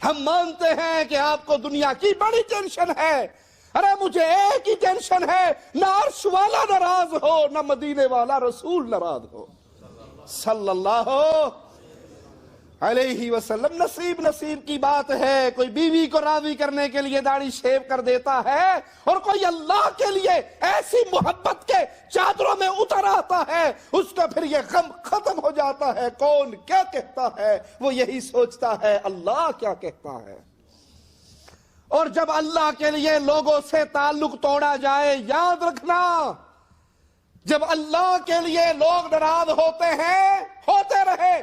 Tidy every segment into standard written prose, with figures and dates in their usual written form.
ہم مانتے ہیں کہ آپ کو دنیا کی بڑی ٹینشن ہے. ارے مجھے ایک ہی ٹینشن ہے، نہ عرش والا ناراض ہو، نہ مدینے والا رسول ناراض ہو صلی اللہ علیہ وسلم. نصیب کی بات ہے. کوئی بیوی کو راضی کرنے کے لیے داڑھی شیو کر دیتا ہے، اور کوئی اللہ کے لیے ایسی محبت کے چادروں میں اتر آتا ہے، اس کا پھر یہ غم ختم ہو جاتا ہے. کون کیا کہتا ہے وہ یہی سوچتا ہے اللہ کیا کہتا ہے. اور جب اللہ کے لیے لوگوں سے تعلق توڑا جائے، یاد رکھنا، جب اللہ کے لیے لوگ ناراض ہوتے ہیں، ہوتے رہے،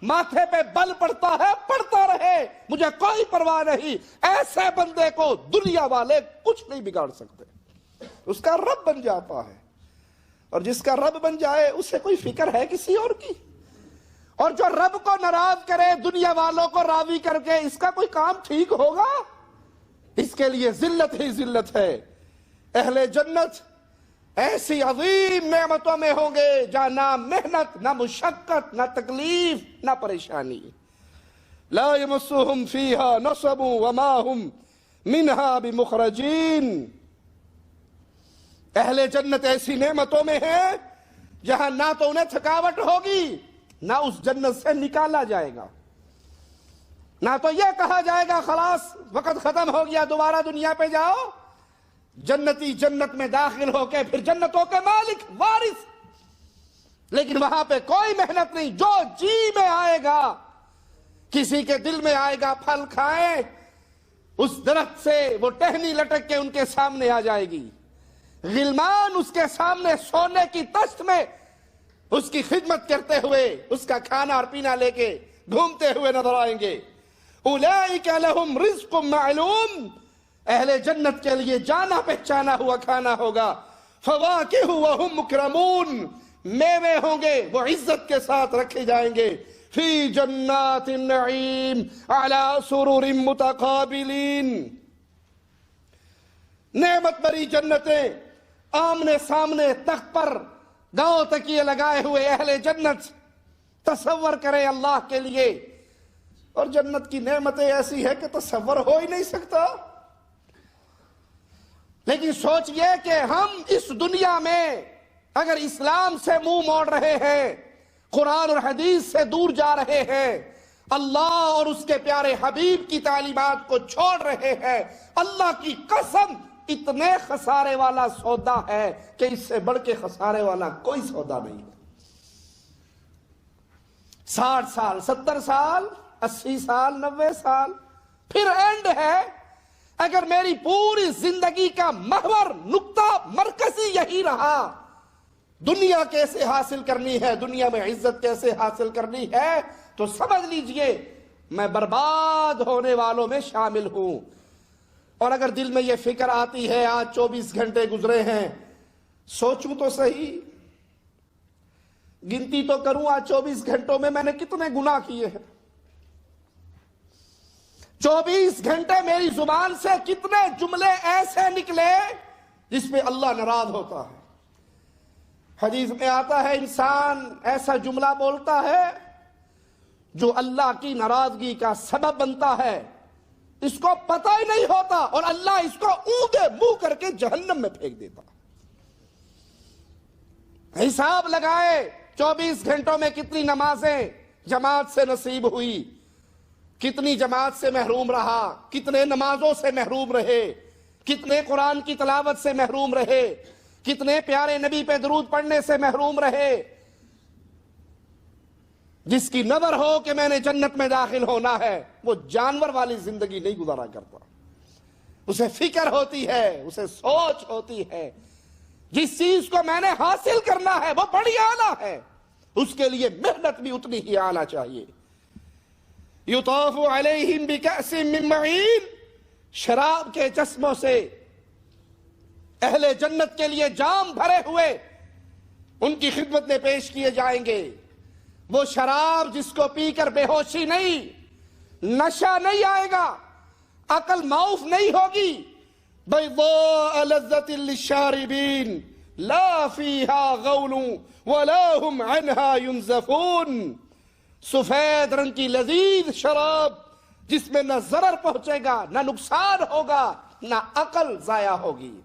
ماتھے پہ بل پڑتا ہے، پڑتا رہے، مجھے کوئی پرواہ نہیں. ایسے بندے کو دنیا والے کچھ نہیں بگاڑ سکتے. اس کا رب بن جاتا ہے، اور جس کا رب بن جائے اسے کوئی فکر ہے کسی اور کی. اور جو رب کو ناراض کرے دنیا والوں کو راضی کر کے، اس کا کوئی کام ٹھیک ہوگا؟ اس کے لیے ذلت ہی ذلت ہے. اہل جنت ایسی عظیم نعمتوں میں ہوں گے جہاں نہ محنت، نہ مشقت، نہ تکلیف، نہ پریشانی. لا یمسہم فیہا نصب وما ہم منہا بمخرجین. اہل جنت ایسی نعمتوں میں ہیں جہاں نہ تو انہیں تھکاوٹ ہوگی، نہ اس جنت سے نکالا جائے گا، نہ تو یہ کہا جائے گا خلاص وقت ختم ہو گیا دوبارہ دنیا پہ جاؤ. جنتی جنت میں داخل ہو کے پھر جنتوں کے مالک، وارث. لیکن وہاں پہ کوئی محنت نہیں، جو جی میں آئے گا، کسی کے دل میں آئے گا پھل کھائیں، اس درخت سے وہ ٹہنی لٹک کے ان کے سامنے آ جائے گی. غلمان اس کے سامنے سونے کی تشت میں اس کی خدمت کرتے ہوئے، اس کا کھانا اور پینا لے کے گھومتے ہوئے نظر آئیں گے. اولئک لہم رزق معلوم. اہل جنت کے لیے جانا پہچانا ہوا کھانا ہوگا. فواکہ وہم مکرمون. میوے ہوں گے، وہ عزت کے ساتھ رکھے جائیں گے. فی جنات النعیم علی سرر متقابلین. نعمت بری جنتیں، آمنے سامنے تخت پر گاؤں تکیے لگائے ہوئے اہل جنت. تصور کریں اللہ کے لیے. اور جنت کی نعمتیں ایسی ہے کہ تصور ہو ہی نہیں سکتا. لیکن سوچئے کہ ہم اس دنیا میں اگر اسلام سے منہ موڑ رہے ہیں، قرآن اور حدیث سے دور جا رہے ہیں، اللہ اور اس کے پیارے حبیب کی تعلیمات کو چھوڑ رہے ہیں، اللہ کی قسم اتنے خسارے والا سودا ہے کہ اس سے بڑھ کے خسارے والا کوئی سودا نہیں. 60 سال، 70 سال، 80 سال، 90 سال، پھر اینڈ ہے. اگر میری پوری زندگی کا محور، نقطہ، مرکزی یہی رہا، دنیا کیسے حاصل کرنی ہے، دنیا میں عزت کیسے حاصل کرنی ہے، تو سمجھ لیجئے میں برباد ہونے والوں میں شامل ہوں. اور اگر دل میں یہ فکر آتی ہے آج 24 گھنٹے گزرے ہیں، سوچوں تو صحیح، گنتی تو کروں آج 24 گھنٹوں میں میں نے کتنے گناہ کیے ہیں. 24 گھنٹے میری زبان سے کتنے جملے ایسے نکلے جس پہ اللہ ناراض ہوتا ہے. حدیث میں آتا ہے انسان ایسا جملہ بولتا ہے جو اللہ کی ناراضگی کا سبب بنتا ہے، اس کو پتہ ہی نہیں ہوتا، اور اللہ اس کو اونگے منہ کر کے جہنم میں پھینک دیتا. حساب لگائے 24 گھنٹوں میں کتنی نمازیں جماعت سے نصیب ہوئی، کتنی جماعت سے محروم رہا، کتنے نمازوں سے محروم رہے، کتنے قرآن کی تلاوت سے محروم رہے، کتنے پیارے نبی پہ درود پڑھنے سے محروم رہے. جس کی نظر ہو کہ میں نے جنت میں داخل ہونا ہے، وہ جانور والی زندگی نہیں گزارا کرتا. اسے فکر ہوتی ہے، اسے سوچ ہوتی ہے، جس چیز کو میں نے حاصل کرنا ہے وہ بڑی اعلیٰ ہے، اس کے لیے محنت بھی اتنی ہی اعلیٰ چاہیے. یطاف علیہم بکأس من معین. شراب کے چشموں سے اہل جنت کے لیے جام بھرے ہوئے ان کی خدمت میں پیش کیے جائیں گے. وہ شراب جس کو پی کر بے ہوشی نہیں، نشہ نہیں آئے گا، عقل معاف نہیں ہوگی. بیضاء لذۃ للشاربین لا فیہا غول ولا هم عنہا ینزفون. سفید رنگ کی لذیذ شراب جس میں نہ ضرر پہنچے گا، نہ نقصان ہوگا، نہ عقل ضائع ہوگی۔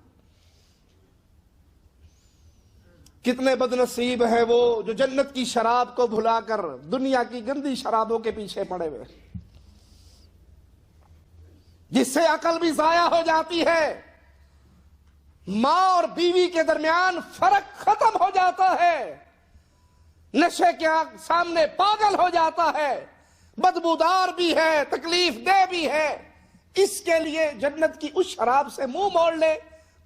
کتنے بد نصیب ہیں وہ جو جنت کی شراب کو بھلا کر دنیا کی گندی شرابوں کے پیچھے پڑے ہوئے، جس سے عقل بھی ضائع ہو جاتی ہے، ماں اور بیوی کے درمیان فرق ختم ہو جاتا ہے، نشے کے سامنے پاگل ہو جاتا ہے، بدبودار بھی ہے، تکلیف دہ بھی ہے۔ اس کے لیے جنت کی اس شراب سے منہ موڑ لے،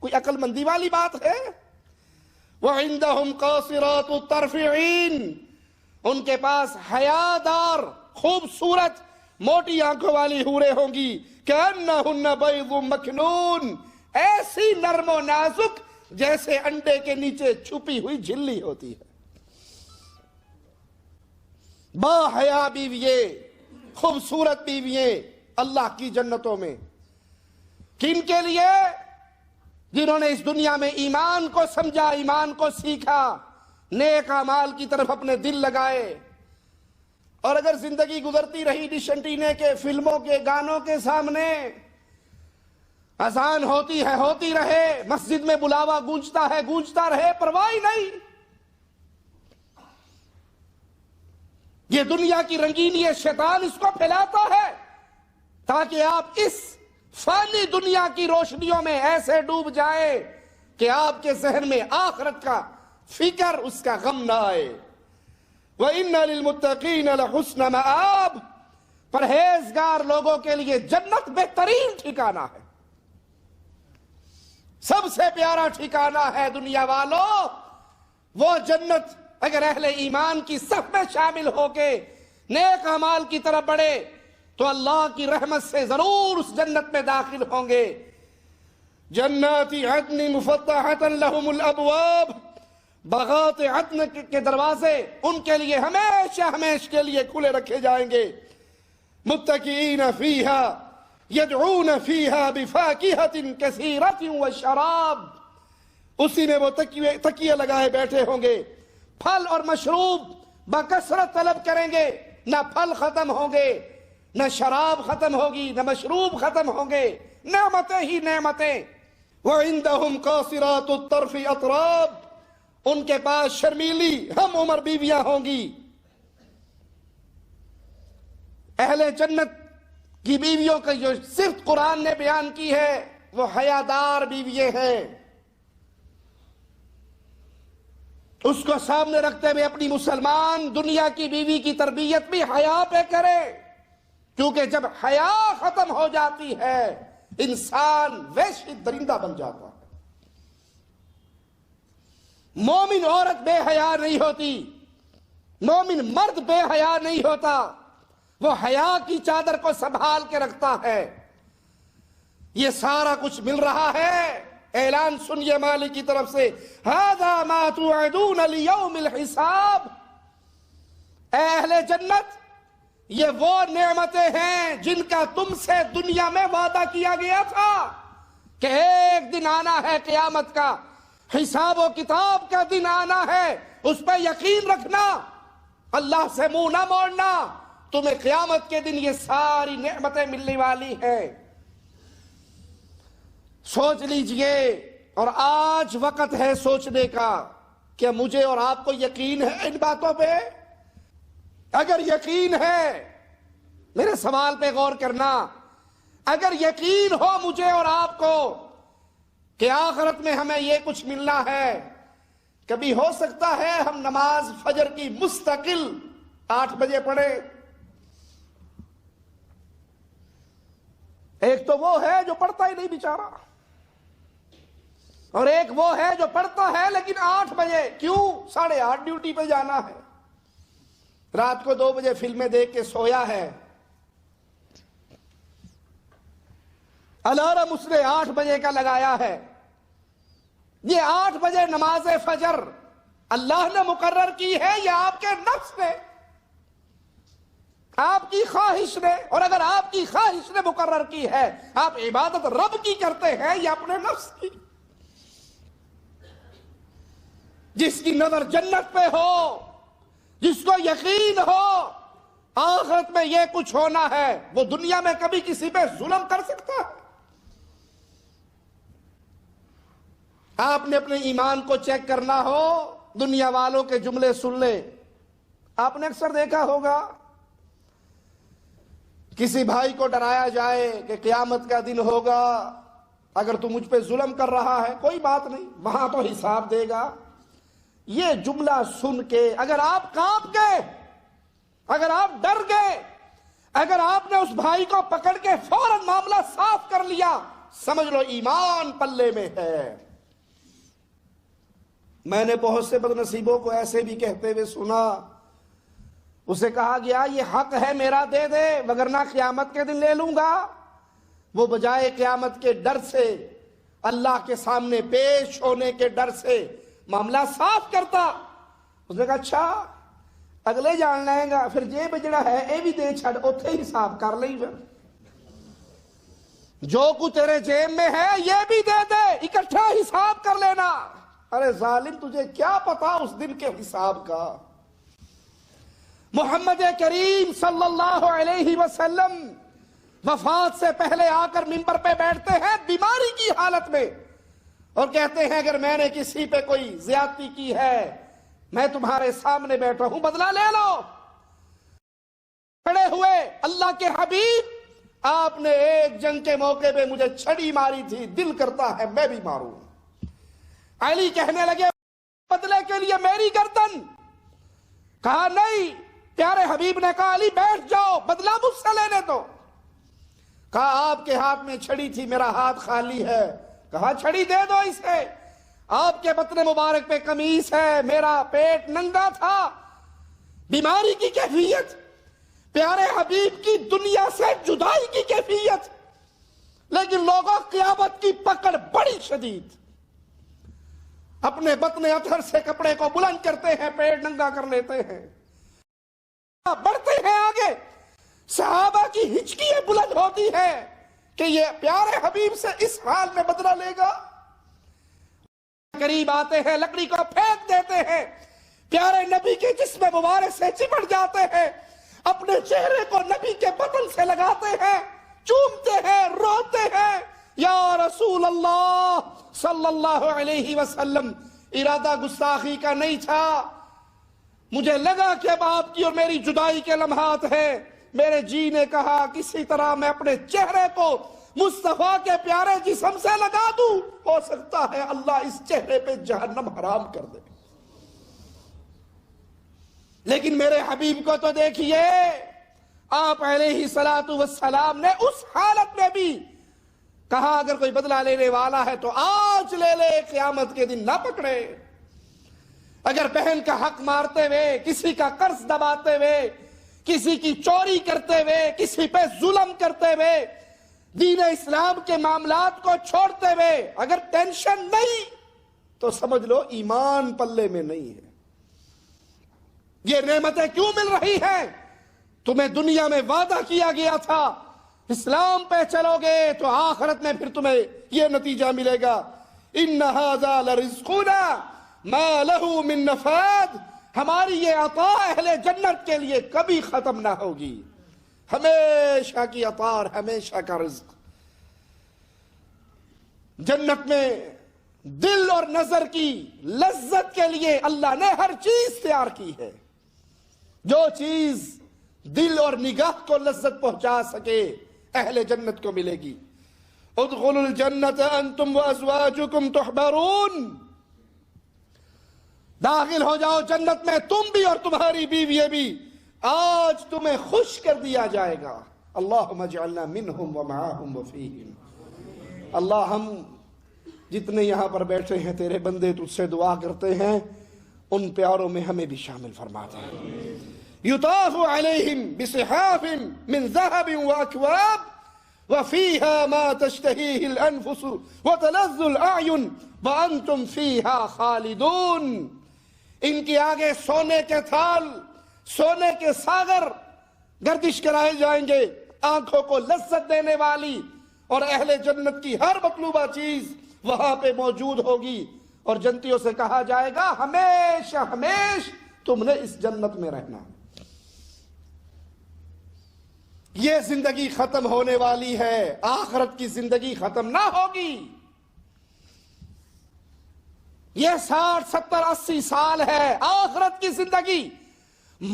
کوئی عقل مندی والی بات ہے؟ وَعِندَهُمْ قَاصِرَاتُ الطَّرْفِ عِينٌ، ان کے پاس حیادار خوبصورت موٹی آنکھوں والی حوریں ہوں گی، كَأَنَّهُنَّ بَيْضٌ مَكْنُونٌ، ایسی نرم و نازک جیسے انڈے کے نیچے چھپی ہوئی جھلی ہوتی ہے۔ با حیا بیویے، خوبصورت بیویے اللہ کی جنتوں میں، کن کے لیے؟ جنہوں نے اس دنیا میں ایمان کو سمجھا، ایمان کو سیکھا، نیک اعمال کی طرف اپنے دل لگائے، اور اگر زندگی گزرتی رہی ڈش انٹینے کے، فلموں کے، گانوں کے سامنے، اذان ہوتی ہے ہوتی رہے، مسجد میں بلاوا گونجتا ہے گونجتا رہے، پرواہ نہیں۔ یہ دنیا کی رنگینی شیطان اس کو پھیلاتا ہے تاکہ آپ اس فانی دنیا کی روشنیوں میں ایسے ڈوب جائیں کہ آپ کے ذہن میں آخرت کا فکر، اس کا غم نہ آئے۔ وَإِنَّ لِلْمُتَّقِينَ لَحُسْنَ مَآب، پرہیزگار لوگوں کے لیے جنت بہترین ٹھکانہ ہے، سب سے پیارا ٹھکانہ ہے۔ دنیا والوں، وہ جنت اگر اہل ایمان کی صف میں شامل ہو کے نیک اعمال کی طرف بڑھے تو اللہ کی رحمت سے ضرور اس جنت میں داخل ہوں گے۔ جنات عدن مفتحۃ لهم الابواب، باغات عدن کے دروازے ان کے لیے ہمیشہ ہمیشہ کے لیے کھلے رکھے جائیں گے۔ متکئین فیہا یدعون فیہا بفاکہۃ کثیرۃ وشراب، اسی میں وہ تکیے لگائے بیٹھے ہوں گے، پھل اور مشروب بکثرت طلب کریں گے، نہ پھل ختم ہوں گے، نہ شراب ختم ہوگی، نہ مشروب ختم ہوں گے، نعمتیں ہی نعمتیں۔ وَعِندَهُمْ قَاصِرَاتُ الطَّرْفِ أَطْرَابٌ، ان کے پاس شرمیلی ہم عمر بیویاں ہوں گی۔ اہل جنت کی بیویوں کا جو صرف قرآن نے بیان کی ہے وہ حیادار بیوییں ہیں۔ اس کو سامنے رکھتے ہوئے اپنی مسلمان دنیا کی بیوی کی تربیت بھی حیا پہ کرے، کیونکہ جب حیا ختم ہو جاتی ہے انسان وحشی درندہ بن جاتا ہے۔ مومن عورت بے حیا نہیں ہوتی، مومن مرد بے حیا نہیں ہوتا، وہ حیا کی چادر کو سنبھال کے رکھتا ہے۔ یہ سارا کچھ مل رہا ہے، اعلان سنیے مالک کی طرف سے، هَذَا مَا تُوعَدُونَ لِيَوْمِ الْحِسَابِ، اے اہل جنت، یہ وہ نعمتیں ہیں جن کا تم سے دنیا میں وعدہ کیا گیا تھا کہ ایک دن آنا ہے قیامت کا، حساب و کتاب کا دن آنا ہے، اس پہ یقین رکھنا، اللہ سے منہ نہ موڑنا، تمہیں قیامت کے دن یہ ساری نعمتیں ملنے والی ہیں۔ سوچ لیجئے، اور آج وقت ہے سوچنے کا، کہ مجھے اور آپ کو یقین ہے ان باتوں پہ؟ اگر یقین ہے، میرے سوال پہ غور کرنا، اگر یقین ہو مجھے اور آپ کو کہ آخرت میں ہمیں یہ کچھ ملنا ہے، کبھی ہو سکتا ہے ہم نماز فجر کی مستقل 8 بجے پڑھے؟ ایک تو وہ ہے جو پڑھتا ہی نہیں بیچارہ، اور ایک وہ ہے جو پڑھتا ہے لیکن 8 بجے، کیوں؟ 8:30 ڈیوٹی پہ جانا ہے، رات کو 2 بجے فلمیں دیکھ کے سویا ہے، الارم اس نے 8 بجے کا لگایا ہے۔ یہ 8 بجے نماز فجر اللہ نے مقرر کی ہے یا آپ کے نفس نے، آپ کی خواہش نے؟ اور اگر آپ کی خواہش نے مقرر کی ہے، آپ عبادت رب کی کرتے ہیں یا اپنے نفس کی؟ جس کی نظر جنت پہ ہو، جس کو یقین ہو آخرت میں یہ کچھ ہونا ہے، وہ دنیا میں کبھی کسی پہ ظلم کر سکتا ہے؟ آپ نے اپنے ایمان کو چیک کرنا ہو، دنیا والوں کے جملے سن لے۔ آپ نے اکثر دیکھا ہوگا کسی بھائی کو ڈرایا جائے کہ قیامت کا دن ہوگا، اگر تو مجھ پہ ظلم کر رہا ہے کوئی بات نہیں، وہاں تو حساب دے گا۔ یہ جملہ سن کے اگر آپ کانپ گئے، اگر آپ ڈر گئے، اگر آپ نے اس بھائی کو پکڑ کے فوراً معاملہ صاف کر لیا، سمجھ لو ایمان پلے میں ہے۔ میں نے بہت سے بد نصیبوں کو ایسے بھی کہتے ہوئے سنا، اسے کہا گیا یہ حق ہے میرا دے دے وگرنہ قیامت کے دن لے لوں گا۔ وہ بجائے قیامت کے ڈر سے، اللہ کے سامنے پیش ہونے کے ڈر سے معاملہ صاف کرتا۔ اس نے کہا اچھا اگلے جان لائیں گا، پھر جیب جڑا ہے اے بھی دے چھڑ، اوتھے ہی حساب کر لیں گا، جو کچھ تیرے جیب میں ہے یہ بھی دے دے، اکٹھا حساب کر لینا۔ ارے ظالم تجھے کیا پتا اس دن کے حساب کا؟ محمد کریم صلی اللہ علیہ وسلم وفات سے پہلے آ کر منبر پہ بیٹھتے ہیں بیماری کی حالت میں اور کہتے ہیں اگر میں نے کسی پہ کوئی زیادتی کی ہے میں تمہارے سامنے بیٹھا ہوں، بدلہ لے لو۔ کھڑے ہوئے اللہ کے حبیب، آپ نے ایک جنگ کے موقع پہ مجھے چھڑی ماری تھی، دل کرتا ہے میں بھی ماروں۔ علی کہنے لگے بدلے کے لیے میری گردن، کہا نہیں۔ پیارے حبیب نے کہا علی بیٹھ جاؤ، بدلہ مجھ سے لینے دو۔ کہا آپ کے ہاتھ میں چھڑی تھی، میرا ہاتھ خالی ہے۔ کہا چھڑی دے دو اسے۔ آپ کے بطن مبارک پہ قمیص ہے، میرا پیٹ ننگا تھا، بیماری کی کیفیت، پیارے حبیب کی دنیا سے جدائی کی کیفیت، لیکن لوگوں قیامت کی پکڑ بڑی شدید۔ اپنے بطن اطہر سے کپڑے کو بلند کرتے ہیں، پیٹ ننگا کر لیتے ہیں، بڑھتے ہیں آگے۔ صحابہ کی ہچکیاں بلند ہوتی ہے کہ یہ پیارے حبیب سے اس حال میں بدلہ لے گا۔ قریب آتے ہیں، لکڑی کو پھینک دیتے ہیں، پیارے نبی کے جسم مبارک سے چپٹ جاتے ہیں، اپنے چہرے کو نبی کے بطن سے لگاتے ہیں، چومتے ہیں، روتے ہیں، یا رسول اللہ صلی اللہ علیہ وسلم ارادہ گستاخی کا نہیں تھا، مجھے لگا کہ اب آپ کی اور میری جدائی کے لمحات ہیں۔ میرے جی نے کہا کسی طرح میں اپنے چہرے کو مصطفیٰ کے پیارے جسم سے لگا دوں، ہو سکتا ہے اللہ اس چہرے پہ جہنم حرام کر دے۔ لیکن میرے حبیب کو تو دیکھیے، آپ علیہ السلام نے اس حالت میں بھی کہا اگر کوئی بدلہ لینے والا ہے تو آج لے لے، قیامت کے دن نہ پکڑے۔ اگر بہن کا حق مارتے ہوئے، کسی کا قرض دباتے ہوئے، کسی کی چوری کرتے ہوئے، کسی پہ ظلم کرتے ہوئے، دین اسلام کے معاملات کو چھوڑتے ہوئے اگر ٹینشن نہیں تو سمجھ لو ایمان پلے میں نہیں ہے۔ یہ نعمتیں کیوں مل رہی ہیں؟ تمہیں دنیا میں وعدہ کیا گیا تھا اسلام پہ چلو گے تو آخرت میں پھر تمہیں یہ نتیجہ ملے گا، ان ھذا لرزقنا ما له من نفاد۔ ہماری یہ عطا اہل جنت کے لیے کبھی ختم نہ ہوگی، ہمیشہ کی عطا اور ہمیشہ کا رزق۔ جنت میں دل اور نظر کی لذت کے لیے اللہ نے ہر چیز تیار کی ہے، جو چیز دل اور نگاہ کو لذت پہنچا سکے اہل جنت کو ملے گی۔ ادخلوا الجنت انتم وازواجکم تحبرون، داخل ہو جاؤ جنت میں تم بھی اور تمہاری بیوییں بھی، آج تمہیں خوش کر دیا جائے گا۔ اللہم اجعلنا منہم ومعاہم وفیہم۔ اللہ ہم جتنے یہاں پر بیٹھے ہیں تیرے بندے تجھ سے دعا کرتے ہیں، ان پیاروں میں ہمیں بھی شامل فرما دے۔ یطاف علیہم بصحاف من ذہب واکواب وفیہا ما تشتہیہ الانفس وتلذ الاعین وانتم فیہا خالدون۔ ان کے آگے سونے کے تھال، سونے کے ساغر گردش کرائے جائیں گے، آنکھوں کو لذت دینے والی اور اہل جنت کی ہر مطلوبہ چیز وہاں پہ موجود ہوگی، اور جنتیوں سے کہا جائے گا ہمیشہ ہمیش تم نے اس جنت میں رہنا۔ یہ زندگی ختم ہونے والی ہے، آخرت کی زندگی ختم نہ ہوگی۔ یہ 60 70 80 سال ہے، آخرت کی زندگی۔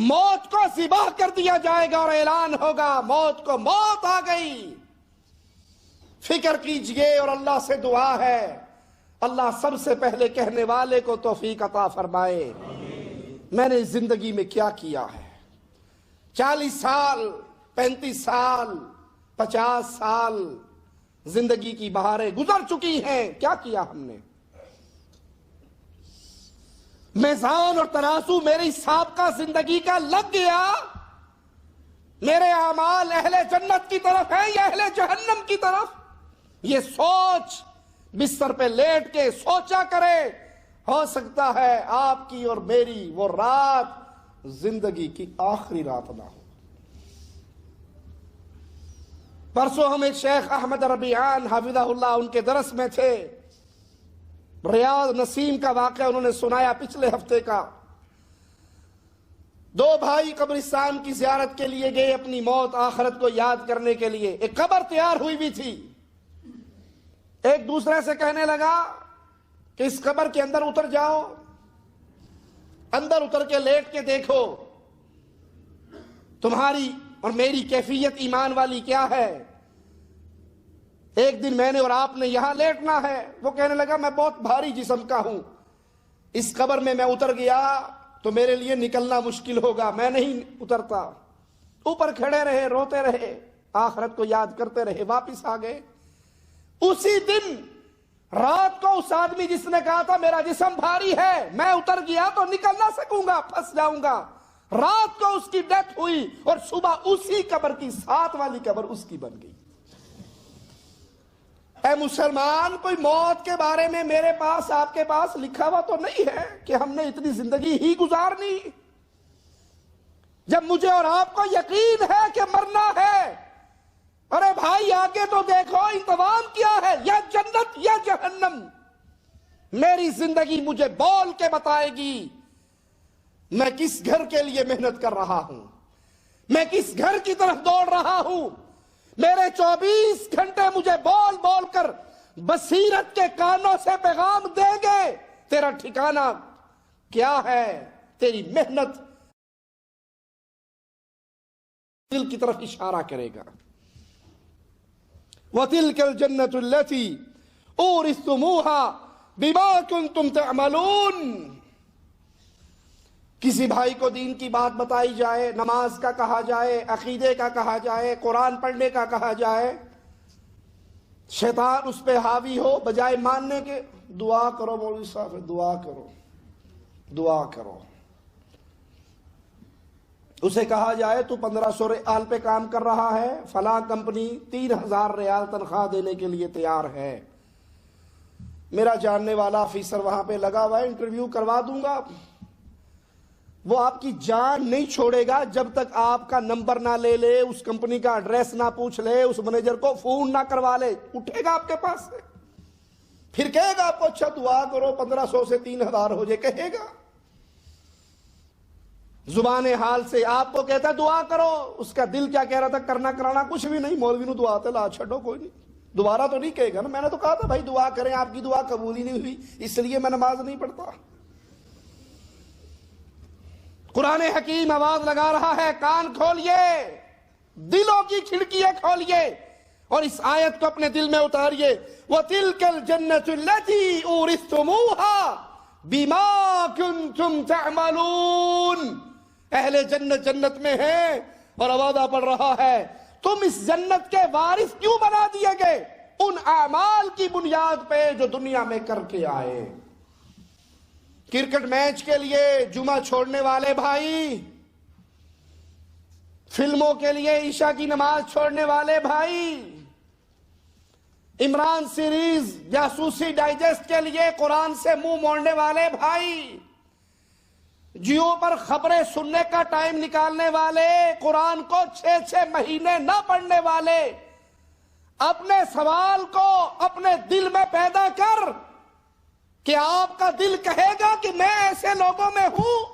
موت کو ذبح کر دیا جائے گا اور اعلان ہوگا موت کو موت آ گئی۔ فکر کیجئے اور اللہ سے دعا ہے اللہ سب سے پہلے کہنے والے کو توفیق عطا فرمائے۔ میں نے زندگی میں کیا کیا ہے؟ 40 سال 35 سال 50 سال زندگی کی بہاریں گزر چکی ہیں، کیا کیا ہم نے؟ میزان اور ترازو میری سابقہ زندگی کا لگ گیا، میرے اعمال اہل جنت کی طرف ہیں یا اہل جہنم کی طرف؟ یہ سوچ بستر پہ لیٹ کے سوچا کرے، ہو سکتا ہے آپ کی اور میری وہ رات زندگی کی آخری رات نہ ہو۔ پرسوں ہم ایک شیخ احمد ربیعان حفظہ اللہ ان کے درس میں تھے، ریاض نسیم کا واقعہ انہوں نے سنایا پچھلے ہفتے کا۔ 2 بھائی قبرستان کی زیارت کے لیے گئے، اپنی موت آخرت کو یاد کرنے کے لیے۔ ایک قبر تیار ہوئی بھی تھی، ایک دوسرے سے کہنے لگا کہ اس قبر کے اندر اتر جاؤ، اندر اتر کے لیٹ کے دیکھو تمہاری اور میری کیفیت ایمان والی کیا ہے۔ ایک دن میں نے اور آپ نے یہاں لیٹنا ہے۔ وہ کہنے لگا میں بہت بھاری جسم کا ہوں، اس قبر میں اتر گیا تو میرے لیے نکلنا مشکل ہوگا، میں نہیں اترتا۔ اوپر کھڑے رہے، روتے رہے، آخرت کو یاد کرتے رہے، واپس آ گئے۔ اسی دن رات کو اس آدمی جس نے کہا تھا میرا جسم بھاری ہے، میں اتر گیا تو نکل نہ سکوں گا، پھنس جاؤں گا، رات کو اس کی ڈیتھ ہوئی اور صبح اسی قبر کی 7 والی قبر اس کی بن گئی۔ اے مسلمان، کوئی موت کے بارے میں میرے پاس آپ کے پاس لکھا ہوا تو نہیں ہے کہ ہم نے اتنی زندگی ہی گزارنی۔ جب مجھے اور آپ کو یقین ہے کہ مرنا ہے، ارے بھائی آگے تو دیکھو انتظام کیا ہے، یا جنت یا جہنم۔ میری زندگی مجھے بول کے بتائے گی میں کس گھر کے لیے محنت کر رہا ہوں، میں کس گھر کی طرف دوڑ رہا ہوں۔ میرے 24 گھنٹے مجھے بول بول کر بصیرت کے کانوں سے پیغام دیں گے تیرا ٹھکانہ کیا ہے، تیری محنت دل کی طرف اشارہ کرے گا۔ وَتِلْكَ الْجَنَّةُ الَّتِي أُورِثْتُمُوهَا بِمَا كُنْتُمْ تَعْمَلُونَ۔ کسی بھائی کو دین کی بات بتائی جائے، نماز کا کہا جائے، عقیدے کا کہا جائے، قرآن پڑھنے کا کہا جائے، شیطان اس پہ حاوی ہو، بجائے ماننے کے دعا کرو مولوی صاحب، دعا کرو دعا کرو۔ اسے کہا جائے تو 1500 ریال پہ کام کر رہا ہے، فلاں کمپنی 3000 ریال تنخواہ دینے کے لیے تیار ہے، میرا جاننے والا آفیسر وہاں پہ لگا ہوا ہے، انٹرویو کروا دوں گا۔ وہ آپ کی جان نہیں چھوڑے گا جب تک آپ کا نمبر نہ لے لے، اس کمپنی کا ایڈریس نہ پوچھ لے، اس مینیجر کو فون نہ کروا لے۔ اٹھے گا آپ کے پاس سے، پھر کہے گا آپ کو اچھا دعا کرو 1500 سے 3000 ہو جائے، کہے گا زبان حال سے۔ آپ کو کہتا ہے دعا کرو، اس کا دل کیا کہہ رہا تھا، کرنا کرانا کچھ بھی نہیں، مولوی نو دعا تے لا چھڈو، کوئی نہیں، دوبارہ تو نہیں کہے گا نا، میں نے تو کہا تھا بھائی دعا کریں، آپ کی دعا قبول ہی نہیں ہوئی اس لیے میں نماز نہیں پڑھتا۔ قرآن حکیم آواز لگا رہا ہے، کان کھولیے، دلوں کی کھڑکیاں کھولیے اور اس آیت کو اپنے دل میں اتاریے۔ وَتِلْكَ الْجَنَّةُ الَّتِي أُورِثْتُمُوهَا بِمَا كُنْتُمْ تَعْمَلُونَ۔ اہل جنت جنت میں ہیں اور وعدہ پڑ رہا ہے تم اس جنت کے وارث کیوں بنا دیے گئے؟ ان اعمال کی بنیاد پہ جو دنیا میں کر کے آئے۔ کرکٹ میچ کے لیے جمعہ چھوڑنے والے بھائی، فلموں کے لیے عشاء کی نماز چھوڑنے والے بھائی، عمران سیریز جاسوسی ڈائجسٹ کے لیے قرآن سے منہ موڑنے والے بھائی، جیو پر خبریں سننے کا ٹائم نکالنے والے، قرآن کو 6 مہینے نہ پڑھنے والے، اپنے سوال کو اپنے دل میں پیدا کر کہ آپ کا دل کہے گا کہ میں ایسے لوگوں میں ہوں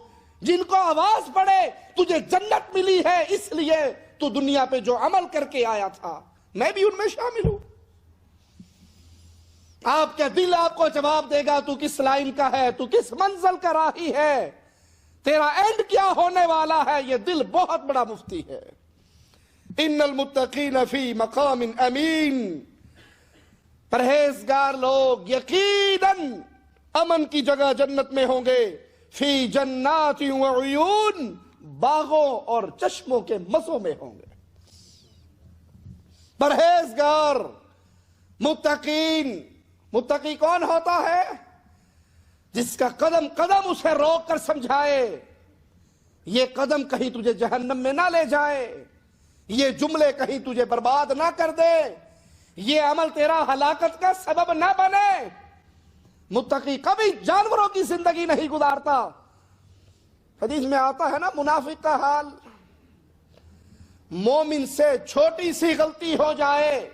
جن کو آواز پڑے تجھے جنت ملی ہے اس لیے تو دنیا پہ جو عمل کر کے آیا تھا میں بھی ان میں شامل ہوں. آپ کا دل آپ کو جواب دے گا تو کس لائن کا ہے, تو کس منزل کا راہی ہے, تیرا اینڈ کیا ہونے والا ہے. یہ دل بہت بڑا مفتی ہے. ان المتقین فی مقام امین, پرہیزگار لوگ یقیناً امن کی جگہ جنت میں ہوں گے. فی جنات وعیون, باغوں اور چشموں کے مزوں میں ہوں گے. پرہیزگار, متقین. متقی کون ہوتا ہے؟ جس کا قدم قدم اسے روک کر سمجھائے یہ قدم کہیں تجھے جہنم میں نہ لے جائے, یہ جملے کہیں تجھے برباد نہ کر دے, یہ عمل تیرا ہلاکت کا سبب نہ بنے. متقی کبھی جانوروں کی زندگی نہیں گزارتا. حدیث میں آتا ہے نا منافق کا حال, مومن سے چھوٹی سی غلطی ہو جائے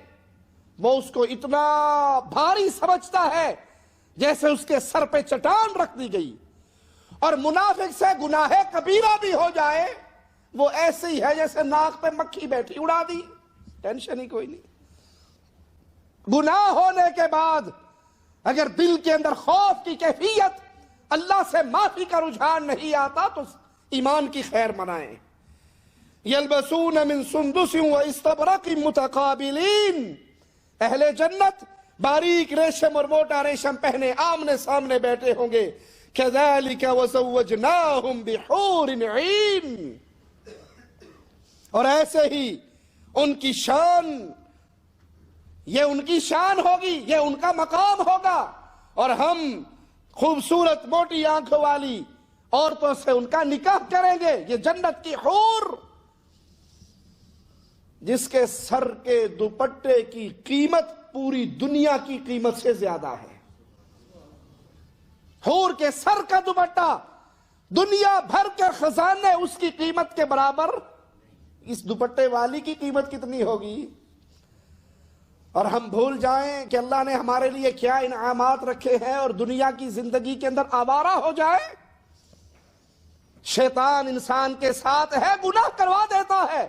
وہ اس کو اتنا بھاری سمجھتا ہے جیسے اس کے سر پہ چٹان رکھ دی گئی, اور منافق سے گناہ کبیرہ بھی ہو جائے وہ ایسے ہی ہے جیسے ناک پہ مکھی بیٹھی, اڑا دی, ٹینشن ہی کوئی نہیں. گناہ ہونے کے بعد اگر دل کے اندر خوف کی کیفیت, اللہ سے معافی کا رجحان نہیں آتا تو ایمان کی خیر منائیں. یلبسون من سندس و استبرق متقابلین, اہل جنت باریک ریشم اور موٹا ریشم پہنے آمنے سامنے بیٹھے ہوں گے. کذالک وزوجناہم بحور عین, اور ایسے ہی ان کی شان, یہ ان کی شان ہوگی, یہ ان کا مقام ہوگا, اور ہم خوبصورت موٹی آنکھوں والی عورتوں سے ان کا نکاح کریں گے. یہ جنت کی حور جس کے سر کے دوپٹے کی قیمت پوری دنیا کی قیمت سے زیادہ ہے. حور کے سر کا دوپٹہ دنیا بھر کے خزانے اس کی قیمت کے برابر. اس دوپٹے والی کی قیمت کتنی ہوگی؟ اور ہم بھول جائیں کہ اللہ نے ہمارے لیے کیا انعامات رکھے ہیں اور دنیا کی زندگی کے اندر آوارہ ہو جائے. شیطان انسان کے ساتھ ہے, گناہ کروا دیتا ہے,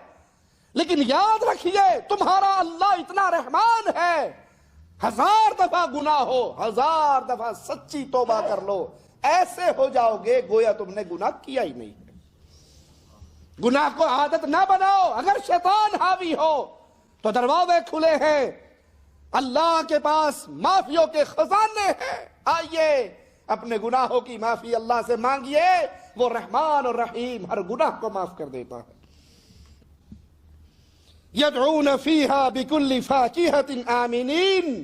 لیکن یاد رکھیے تمہارا اللہ اتنا رحمان ہے, 1000 دفعہ گناہ ہو 1000 دفعہ سچی توبہ کر لو, ایسے ہو جاؤ گے گویا تم نے گناہ کیا ہی نہیں. گناہ کو عادت نہ بناؤ. اگر شیطان حاوی ہو تو دروازے کھلے ہیں, اللہ کے پاس معافیوں کے خزانے ہیں. آئیے اپنے گناہوں کی معافی اللہ سے مانگیے, وہ رحمان اور رحیم ہر گناہ کو معاف کر دیتا ہے. یدعون فیہا بکل فاکہۃ آمنین,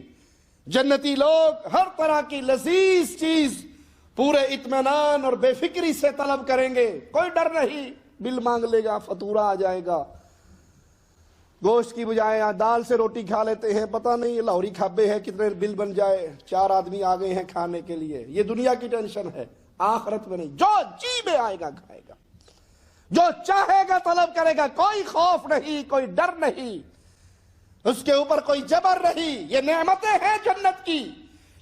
جنتی لوگ ہر طرح کی لذیذ چیز پورے اطمینان اور بے فکری سے طلب کریں گے. کوئی ڈر نہیں, بل مانگ لے گا, فطورہ آ جائے گا. گوشت کی بجائے دال سے روٹی کھا لیتے ہیں, پتہ نہیں لاہوری کھابے ہے کتنے بل بن جائے, 4 آدمی آ گئے ہیں کھانے کے لیے. یہ دنیا کی ٹینشن ہے, آخرت میں نہیں. جو جی میں آئے گا کھائے گا, جو چاہے گا طلب کرے گا. کوئی خوف نہیں, کوئی ڈر نہیں, اس کے اوپر کوئی جبر نہیں. یہ نعمتیں ہیں جنت کی.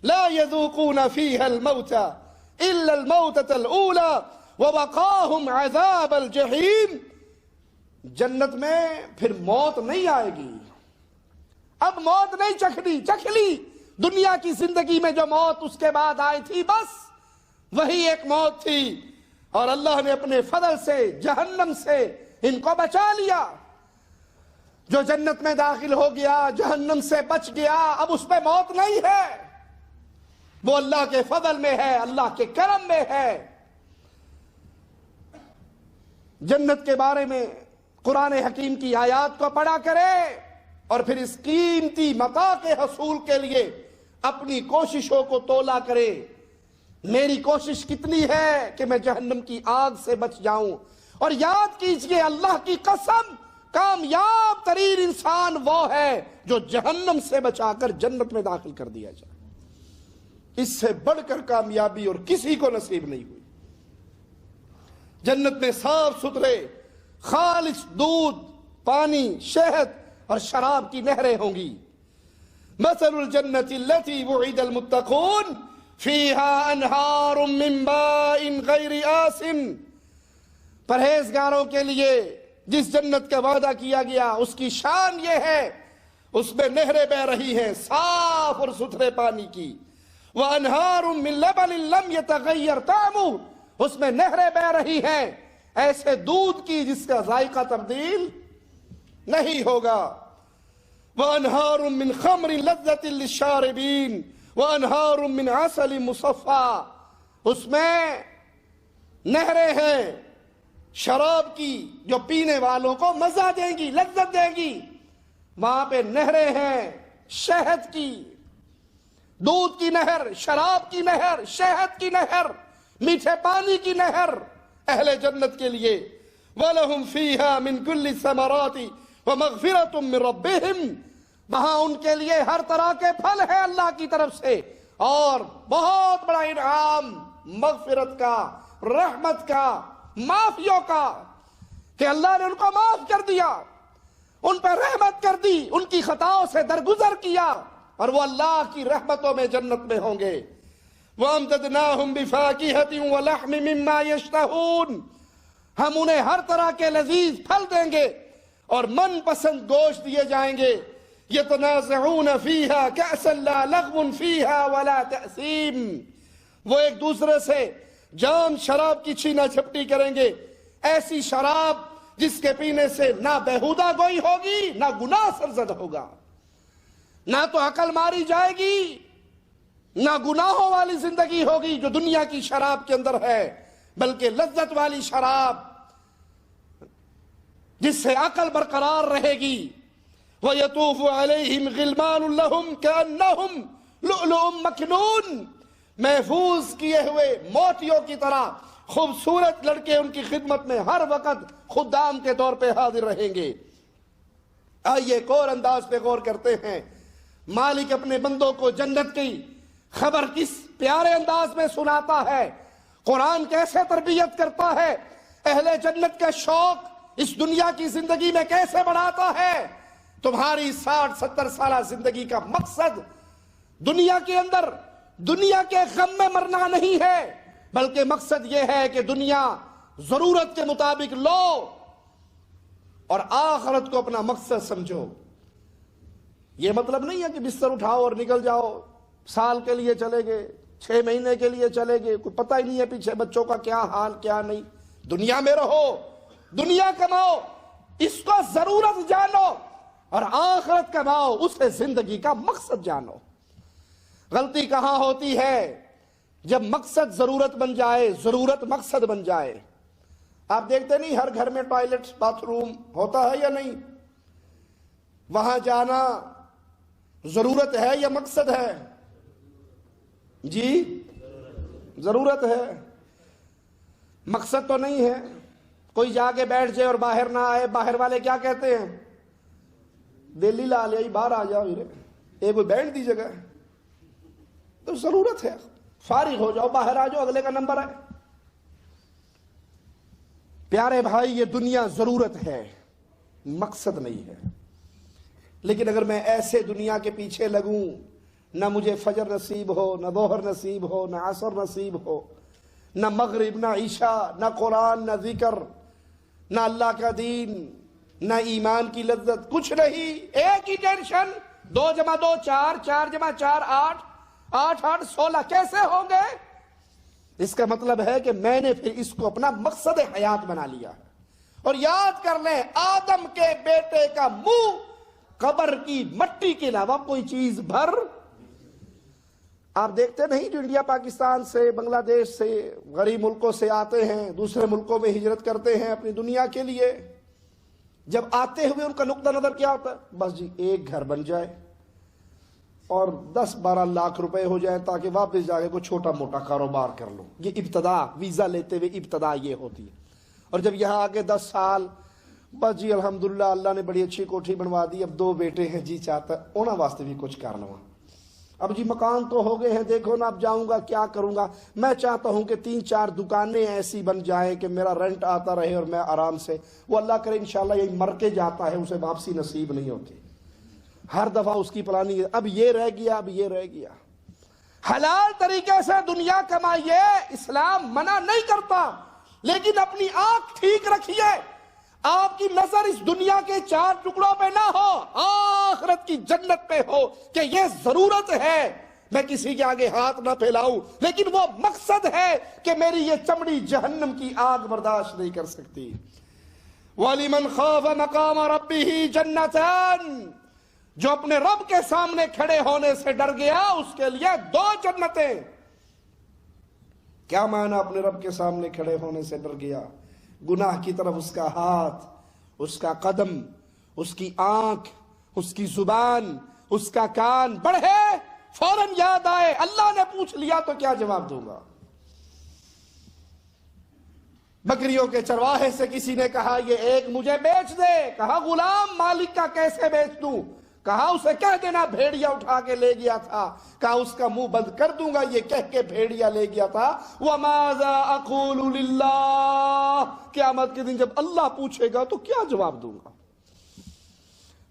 لا يذوقون فيها الموت الا الموتة الاولى ووقاهم عذاب الجحیم. جنت میں پھر موت نہیں آئے گی. اب موت نہیں چکھنی, چکھ لی دنیا کی زندگی میں جو موت اس کے بعد آئی تھی, بس وہی ایک موت تھی. اور اللہ نے اپنے فضل سے جہنم سے ان کو بچا لیا. جو جنت میں داخل ہو گیا جہنم سے بچ گیا, اب اس پہ موت نہیں ہے. وہ اللہ کے فضل میں ہے, اللہ کے کرم میں ہے. جنت کے بارے میں قرآن حکیم کی آیات کو پڑھا کرے اور پھر اس قیمتی متاع کے حصول کے لیے اپنی کوششوں کو تولا کرے. میری کوشش کتنی ہے کہ میں جہنم کی آگ سے بچ جاؤں. اور یاد کیجئے اللہ کی قسم, کامیاب ترین انسان وہ ہے جو جہنم سے بچا کر جنت میں داخل کر دیا جائے. اس سے بڑھ کر کامیابی اور کسی کو نصیب نہیں ہوئی. جنت میں صاف ستھرے خالص دودھ, پانی, شہد اور شراب کی نہریں ہوں گی. مثل الجنت التي وعد المتقون فيها انہار من ماء غیر آسن. پرہیزگاروں کے لیے جس جنت کا وعدہ کیا گیا اس کی شان یہ ہے، اس میں نہریں بہ رہی ہیں صاف اور ستھرے پانی کی، وَأَنْهَارٌ مِّن لَبَنٍ لَمْ يَتَغَيَّرْ طَعْمُهُ، اس میں نہریں بہ رہی ہیں ایسے دودھ کی جس کا ذائقہ تبدیل نہیں ہوگا، وَأَنْهَارٌ مِّن خَمْرٍ لَذَّةٍ لِلشَّارِبِينَ وَأَنْهَارٌ مِّنْ عَسَلٍ مُصَفًّى، اس میں نہریں ہیں شراب کی جو پینے والوں کو مزہ دیں گی، لذت دیں گی، وہاں پہ نہریں ہیں شہد کی، دودھ کی نہر، شراب کی نہر، شہد کی نہر، میٹھے پانی کی نہر اہل جنت کے لیے، وَلَهُمْ فِيهَا مِن كُلِّ الثَّمَرَاتِ وَمَغْفِرَةٌ مِّن رَبِّهِمْ، وہاں ان کے لیے ہر طرح کے پھل ہیں اللہ کی طرف سے اور بہت بڑا انعام مغفرت کا، رحمت کا، معافیوں کا، کہ اللہ نے ان کو معاف کر دیا، ان پہ رحمت کر دی، ان کی خطاؤں سے درگزر کیا، اور وہ اللہ کی رحمتوں میں جنت میں ہوں گے۔ وَأَمْدَدْنَاهُمْ بِفَاكِهَةٍ وَلَحْمٍ مِّمَّا يَشْتَهُونَ، ہم انہیں ہر طرح کے لذیذ پھل دیں گے اور من پسند گوشت دیے جائیں گے، يَتَنَازَعُونَ فِيهَا كَأْسًا لَا لَغْوٌ فِيهَا وَلَا تَأْثِيمٌ، وہ ایک دوسرے سے جام شراب کی چھینا جھپٹی کریں گے، ایسی شراب جس کے پینے سے نہ بیہودہ گوئی ہوگی نہ گناہ سرزد ہوگا، نہ تو عقل ماری جائے گی نہ گناہوں والی زندگی ہوگی جو دنیا کی شراب کے اندر ہے، بلکہ لذت والی شراب جس سے عقل برقرار رہے گی۔ وَيَطُوفُ عَلَيْهِمْ غِلْمَانٌ لَهُمْ كَأَنَّهُمْ لُؤْلُؤٌ مَّكْنُونٌ، محفوظ کیے ہوئے موتیوں کی طرح خوبصورت لڑکے ان کی خدمت میں ہر وقت خدام کے طور پہ حاضر رہیں گے۔ آئیے ایک اور انداز پہ غور کرتے ہیں، مالک اپنے بندوں کو جنت کی خبر کس پیارے انداز میں سناتا ہے، قرآن کیسے تربیت کرتا ہے، اہل جنت کا شوق اس دنیا کی زندگی میں کیسے بڑھاتا ہے۔ تمہاری 60-70 سالہ زندگی کا مقصد دنیا کے اندر دنیا کے غم میں مرنا نہیں ہے، بلکہ مقصد یہ ہے کہ دنیا ضرورت کے مطابق لو اور آخرت کو اپنا مقصد سمجھو۔ یہ مطلب نہیں ہے کہ بستر اٹھاؤ اور نکل جاؤ، سال کے لیے چلے گئے، 6 مہینے کے لیے چلے گئے، کوئی پتہ ہی نہیں ہے پیچھے بچوں کا کیا حال کیا نہیں۔ دنیا میں رہو، دنیا کماؤ، اس کو ضرورت جانو اور آخرت کماؤ، اسے زندگی کا مقصد جانو۔ غلطی کہاں ہوتی ہے؟ جب مقصد ضرورت بن جائے، ضرورت مقصد بن جائے۔ آپ دیکھتے نہیں ہر گھر میں ٹوائلٹ باتھ روم ہوتا ہے یا نہیں؟ وہاں جانا ضرورت ہے یا مقصد ہے؟ جی ضرورت ہے، مقصد تو نہیں ہے۔ کوئی جا کے بیٹھ جائے اور باہر نہ آئے، باہر والے کیا کہتے ہیں؟ دلی لا لے باہر آ جاؤ، ایک کوئی بیٹھ دی جگہ، تو ضرورت ہے، فارغ ہو جاؤ، باہر آ جاؤ، اگلے کا نمبر ہے۔ پیارے بھائی، یہ دنیا ضرورت ہے، مقصد نہیں ہے۔ لیکن اگر میں ایسے دنیا کے پیچھے لگوں، نہ مجھے فجر نصیب ہو، نہ ظہر نصیب ہو، نہ عصر نصیب ہو، نہ مغرب، نہ عشاء، نہ قرآن، نہ ذکر، نہ اللہ کا دین، نہ ایمان کی لذت، کچھ نہیں، ایک ہی ٹینشن، 2 + 2 4، 4 + 4 8، 8 8 16 کیسے ہوں گے؟ اس کا مطلب ہے کہ میں نے پھر اس کو اپنا مقصد حیات بنا لیا۔ اور یاد کر لیں، آدم کے بیٹے کا منہ قبر کی مٹی کے علاوہ کوئی چیز بھر۔ آپ دیکھتے نہیں جو انڈیا پاکستان سے، بنگلہ دیش سے، غریب ملکوں سے آتے ہیں، دوسرے ملکوں میں ہجرت کرتے ہیں اپنی دنیا کے لیے، جب آتے ہوئے ان کا نقطہ نظر کیا ہوتا ہے؟ بس جی ایک گھر بن جائے اور 10-12 لاکھ روپے ہو جائے تاکہ واپس جا کے کوئی چھوٹا موٹا کاروبار کر لو۔ یہ ابتدا، ویزا لیتے ہوئے ابتدا یہ ہوتی ہے۔ اور جب یہاں آگے 10 سال، بس جی الحمدللہ اللہ نے بڑی اچھی کوٹھی بنوا دی، اب 2 بیٹے ہیں، جی چاہتا ہے انہاں واسطے بھی کچھ کر لوں، اب جی مکان تو ہو گئے ہیں، دیکھو نا اب جاؤں گا کیا کروں گا۔ میں چاہتا ہوں کہ 3-4 دکانیں ایسی بن جائیں کہ میرا رینٹ آتا رہے اور میں آرام سے، وہ اللہ کرے انشاءاللہ یہی مر کے جاتا ہے، اسے واپسی نصیب نہیں ہوتی، ہر دفعہ اس کی پلاننگ، اب یہ رہ گیا، اب یہ رہ گیا۔ حلال طریقے سے دنیا کمائیے، اسلام منع نہیں کرتا، لیکن اپنی آنکھ ٹھیک رکھیے، آپ کی نظر اس دنیا کے 4 ٹکڑوں پہ نہ ہو، آخرت کی جنت پہ ہو کہ یہ ضرورت ہے میں کسی کے آگے ہاتھ نہ پھیلاؤں، لیکن وہ مقصد ہے کہ میری یہ چمڑی جہنم کی آگ برداشت نہیں کر سکتی۔ وَلِمَنْ خَافَ مَقَامَ رَبِّهِ جَنَّتَانِ، جو اپنے رب کے سامنے کھڑے ہونے سے ڈر گیا اس کے لیے 2 جنتیں۔ کیا معنی اپنے رب کے سامنے کھڑے ہونے سے ڈر گیا؟ گناہ کی طرف اس کا ہاتھ، اس کا قدم، اس کی آنکھ، اس کی زبان، اس کا کان بڑھے، فوراً یاد آئے اللہ نے پوچھ لیا تو کیا جواب دوں گا۔ بکریوں کے چرواہے سے کسی نے کہا یہ ایک مجھے بیچ دے، کہا غلام مالک کا کیسے بیچ دوں؟ کہا اسے کہہ دینا بھیڑیا اٹھا کے لے گیا تھا، کہا اس کا منہ بند کر دوں گا یہ کہہ کے بھیڑیا لے گیا تھا۔ وَمَاذَا أَقُولُ لِلَّهِ، قیامت کے دن جب اللہ پوچھے گا تو کیا جواب دوں گا؟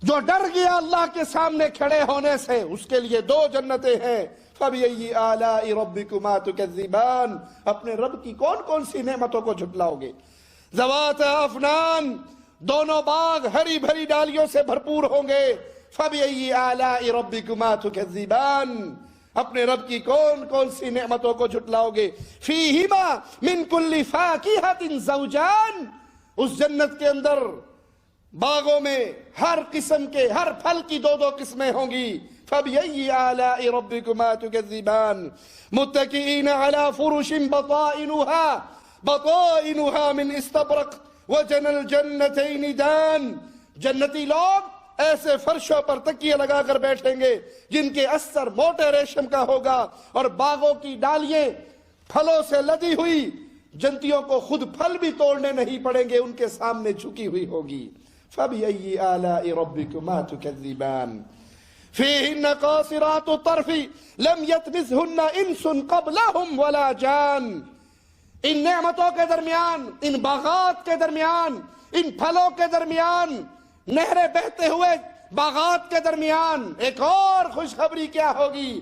جو ڈر گیا اللہ کے سامنے کھڑے ہونے سے اس کے لیے 2 جنتیں ہیں۔ فَبِأَيِّ آلَاءِ رَبِّكُمَا تُكَذِّبَانِ، اپنے رب کی کون کون سی نعمتوں کو جھٹلاؤ گے؟ ذَوَاتَ أَفْنَانٍ، دونوں باغ ہری بھری ڈالیوں سے بھرپور ہوں گے۔ فَبِأَيِّ آلَاءِ رَبِّكُمَا تُكَذِّبَانِ، اپنے رب کی کون کون سی نعمتوں کو جھٹلاؤ گے؟ فِيهِمَا مِن كُلِّ فَاكِهَةٍ زَوْجَانِ، اس جنت کے اندر باغوں میں ہر قسم کے ہر پھل کی 2 قسمیں ہوں گی۔ فَبِأَيِّ آلَاءِ رَبِّكُمَا تُكَذِّبَانِ مُتَّكِئِينَ عَلَى فُرُشٍ بَطَائِنُهَا مِنْ اسْتَبْرَقٍ وَجَنَى الْجَنَّتَيْنِ دَانٍ، جنتی لوگ ایسے فرشوں پر تکیے لگا کر بیٹھیں گے جن کے استر موٹے ریشم کا ہوگا، اور باغوں کی ڈالیاں پھلوں سے لدی ہوئی، جنتیوں کو خود پھل بھی توڑنے نہیں پڑیں گے، ان کے سامنے جھکی ہوئی ہوگی۔ فَبِأَيِّ آلَاءِ رَبِّكُمَا تُكَذِّبَانِ فِيهِنَّ قَاصِرَاتُ الطَّرْفِ لَمْ يَطْمِثْهُنَّ إِنسٌ قَبْلَهُمْ وَلَا جَانٌ، ان نعمتوں کے درمیان، ان باغات کے درمیان، ان پھلوں کے درمیان، نہریں بہتے ہوئے باغات کے درمیان ایک اور خوشخبری کیا ہوگی؟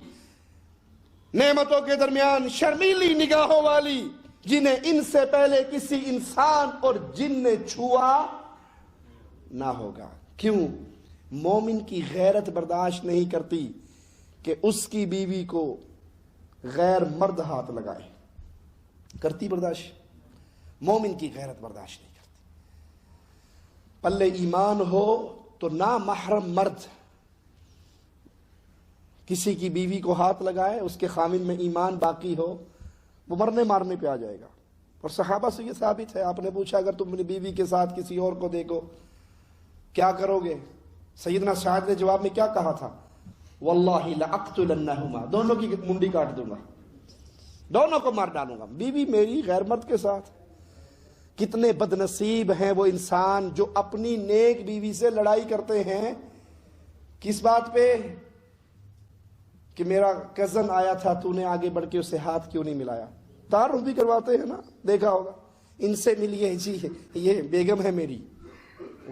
نعمتوں کے درمیان شرمیلی نگاہوں والی، جنہیں ان سے پہلے کسی انسان اور جن نے چھوا نہ ہوگا۔ کیوں؟ مومن کی غیرت برداشت نہیں کرتی کہ اس کی بیوی کو غیر مرد ہاتھ لگائے، کرتی برداشت؟ مومن کی غیرت برداشت نہیں کرتی۔ پلے ایمان ہو تو نامحرم مرد کسی کی بیوی کو ہاتھ لگائے، اس کے خامن میں ایمان باقی ہو، وہ مرنے مارنے پہ آ جائے گا۔ اور صحابہ سے یہ ثابت ہے، آپ نے پوچھا اگر تم اپنی بیوی کے ساتھ کسی اور کو دیکھو کیا کرو گے؟ سیدنا سعد نے جواب میں کیا کہا تھا؟ وَاللَّهِ لَأَقْتُلَنَّهُمَا، دونوں کی منڈی کاٹ دوں گا، دونوں کو مار ڈالوں گا، بیوی میری غیر مرد کے ساتھ۔ کتنے بد نصیب ہیں وہ انسان جو اپنی نیک بیوی سے لڑائی کرتے ہیں، کس بات پہ؟ کہ میرا کزن آیا تھا، تو نے آگے بڑھ کے اسے ہاتھ کیوں نہیں ملایا؟ تعارف بھی کرواتے ہیں نا، دیکھا ہوگا، ان سے ملیے جی یہ بیگم ہے میری،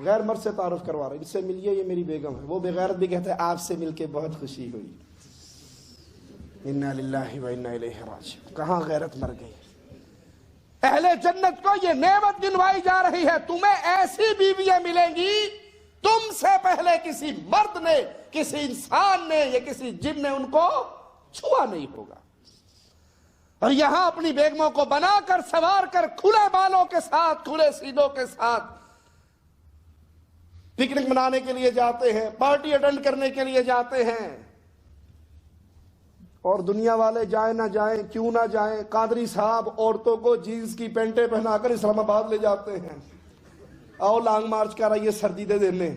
غیر مرد سے تعارف کروا رہا ہے، ان سے ملیے یہ میری بیگم ہے۔ وہ بغیرت بھی کہتے ہیں آپ سے مل کے بہت خوشی ہوئی۔ انا للہ و انا الیہ راجعون، کہاں غیرت مر گئی؟ اہل جنت کو یہ نعمت گنوائی جا رہی ہے، تمہیں ایسی بیویاں ملیں گی تم سے پہلے کسی مرد نے، کسی انسان نے یا کسی جن نے ان کو چھوا نہیں ہوگا۔ اور یہاں اپنی بیگموں کو بنا کر سوار کر کھلے بالوں کے ساتھ، کھلے سینوں کے ساتھ پکنک منانے کے لیے جاتے ہیں، پارٹی اٹینڈ کرنے کے لیے جاتے ہیں، اور دنیا والے جائیں نہ جائیں، کیوں نہ جائیں، قادری صاحب عورتوں کو جینز کی پینٹیں پہنا کر اسلام آباد لے جاتے ہیں، آؤ لانگ مارچ کر رہی ہے سردی دے دینے،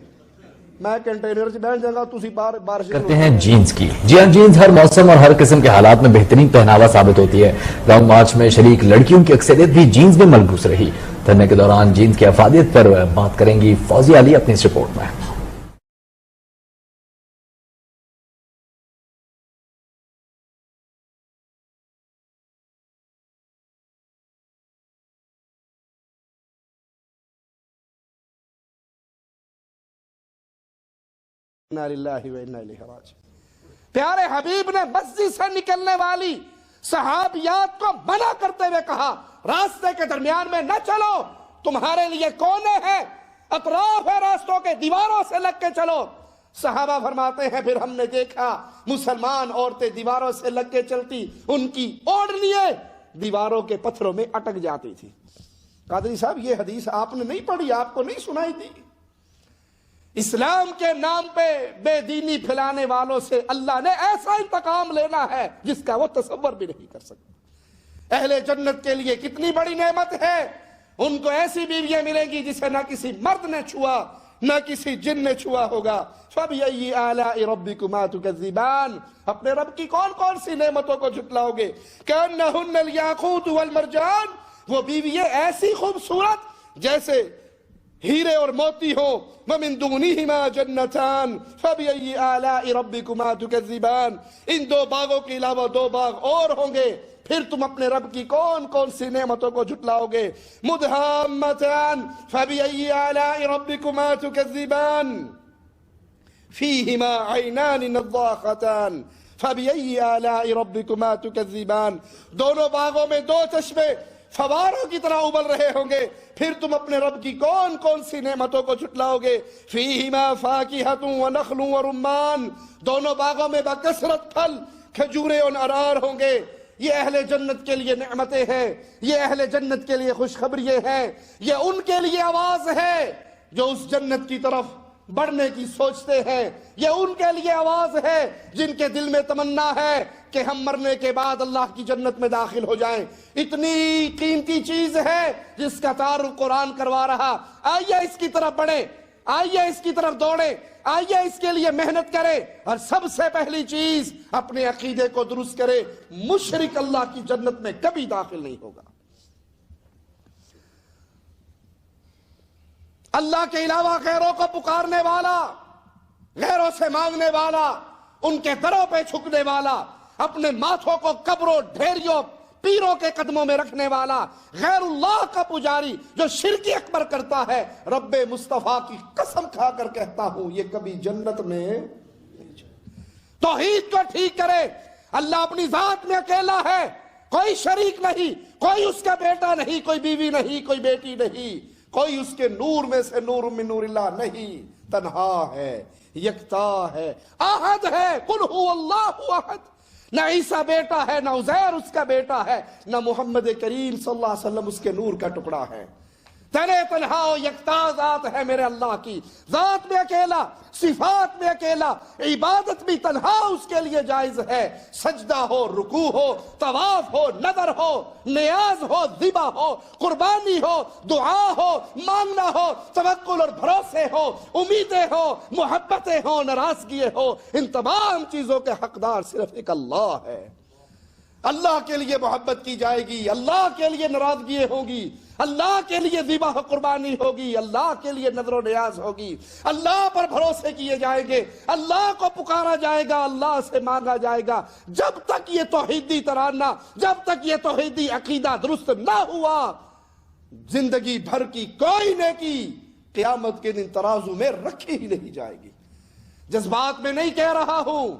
میں کنٹینر سے بیٹھ جاؤں گا، تسی بارش کرتے ہیں جینز کی۔ جی ہاں، جینز ہر موسم اور ہر قسم کے حالات میں بہترین پہناوا ثابت ہوتی ہے۔ لانگ مارچ میں شریک لڑکیوں کی اکثریت بھی جینز میں ملبوس رہی۔ دھرنے کے دوران جینز کی افادیت پر بات کریں گی فوزیہ علی اپنی اس رپورٹ میں۔ انا للہ و انا الیہ راجعون۔ پیارے حبیب نے مسجد سے نکلنے والی صحابیات کو منع کرتے ہوئے کہا راستے کے درمیان میں نہ چلو، تمہارے لیے کونے ہیں، اطراف راستوں کے دیواروں سے لگ کے چلو. صحابہ فرماتے ہیں پھر ہم نے دیکھا مسلمان عورتیں دیواروں سے لگ کے چلتی، ان کی اوڑھنیاں دیواروں کے پتھروں میں اٹک جاتی تھی. قادری صاحب یہ حدیث آپ نے نہیں پڑھی، آپ کو نہیں سنائی تھی؟ اسلام کے نام پہ بے دینی پھیلانے والوں سے اللہ نے ایسا انتقام لینا ہے جس کا وہ تصور بھی نہیں کر سکتے. اہل جنت کے لیے کتنی بڑی نعمت ہے، ان کو ایسی بیویاں ملیں گی جسے نہ کسی مرد نے چھوا نہ کسی جن نے چھوا ہوگا. فَبِأَيِّ آلَاءِ رَبِّكُمَا تُكَذِّبَانِ، اپنے رب کی کون کون سی نعمتوں کو جھٹلاؤ گے. كَأَنَّهُنَّ الْيَاقُوتُ وَالْمَرْجَانُ، وہ بیویاں ایسی خوبصورت جیسے ہیرے اور موتی ہو. وَمِن دُونِهِمَا جَنَّتَانِ فَبِأَيِّ آلَاءِ رَبِّكُمَا تُكَذِّبَانِ، ان دو باغوں کے علاوہ دو باغ اور ہوں گے، پھر تم اپنے رب کی کون کون سی نعمتوں کو جھٹلاؤ گے. مُدْهَامَّتَانِ فَبِأَيِّ آلَاءِ رَبِّكُمَا تُكَذِّبَانِ فِيهِمَا عَيْنَانِ نَضَّاخَتَانِ فَبِأَيِّ آلَاءِ رَبِّكُمَا تُكَذِّبَانِ، دونوں باغوں میں دو چشمے فواروں کی طرح ابل رہے ہوں گے، پھر تم اپنے رب کی کون کون سی نعمتوں کو جھٹلاؤ گے. فِيهِمَا فَاكِهَةٌ وَنَخْلٌ وَرُمَّانٌ، دونوں باغوں میں بکثرت پھل کھجورے اور انار ہوں گے. یہ اہل جنت کے لیے نعمتیں ہیں، یہ اہل جنت کے لیے خوشخبریاں ہیں، یہ ان کے لیے آواز ہے جو اس جنت کی طرف بڑھنے کی سوچتے ہیں. یہ ان کے لیے آواز ہے جن کے دل میں تمنا ہے کہ ہم مرنے کے بعد اللہ کی جنت میں داخل ہو جائیں. اتنی قیمتی چیز ہے جس کا تعارف قرآن کروا رہا. آئیے اس کی طرف بڑھیں، آئیے اس کی طرف دوڑیں، آئیے اس کے لیے محنت کریں. اور سب سے پہلی چیز اپنے عقیدے کو درست کرے. مشرک اللہ کی جنت میں کبھی داخل نہیں ہوگا. اللہ کے علاوہ غیروں کو پکارنے والا، غیروں سے مانگنے والا، ان کے دروں پہ جھکنے والا، اپنے ماتھوں کو قبروں ڈھیریوں پیروں کے قدموں میں رکھنے والا، غیر اللہ کا پجاری جو شرک اکبر کرتا ہے، رب مصطفیٰ کی قسم کھا کر کہتا ہوں یہ کبھی جنت میں نہیں جائے. توحید کو ٹھیک کرے. اللہ اپنی ذات میں اکیلا ہے، کوئی شریک نہیں، کوئی اس کا بیٹا نہیں، کوئی بیوی نہیں، کوئی بیٹی نہیں، کوئی اس کے نور میں سے نور من نور اللہ نہیں. تنہا ہے، یکتا ہے، احد ہے. قل هو اللہ احد. نہ عیسیٰ بیٹا ہے، نہ عزیر اس کا بیٹا ہے، نہ محمد کریم صلی اللہ علیہ وسلم اس کے نور کا ٹکڑا ہے. تنہا و یکتا ذات ہے میرے اللہ کی. ذات میں اکیلا، صفات میں اکیلا، عبادت بھی تنہا اس کے لیے جائز ہے. سجدہ ہو، رکوع ہو، طواف ہو، نظر ہو، نیاز ہو، ذبح ہو، قربانی ہو، دعا ہو، مانگنا ہو، توکل اور بھروسے ہو، امیدیں ہو، محبتیں ہو، ناراضگییں ہو، ان تمام چیزوں کے حقدار صرف ایک اللہ ہے. اللہ کے لیے محبت کی جائے گی، اللہ کے لیے ناراضگییں ہوگی، اللہ کے لیے ذبح و قربانی ہوگی، اللہ کے لیے نظر و نیاز ہوگی، اللہ پر بھروسے کیے جائیں گے، اللہ کو پکارا جائے گا، اللہ سے مانگا جائے گا. جب تک یہ توحیدی ترانہ، جب تک یہ توحیدی عقیدہ درست نہ ہوا، زندگی بھر کی کوئی نیکی قیامت کے دن ترازو میں رکھی ہی نہیں جائے گی. جذبات میں نہیں کہہ رہا ہوں،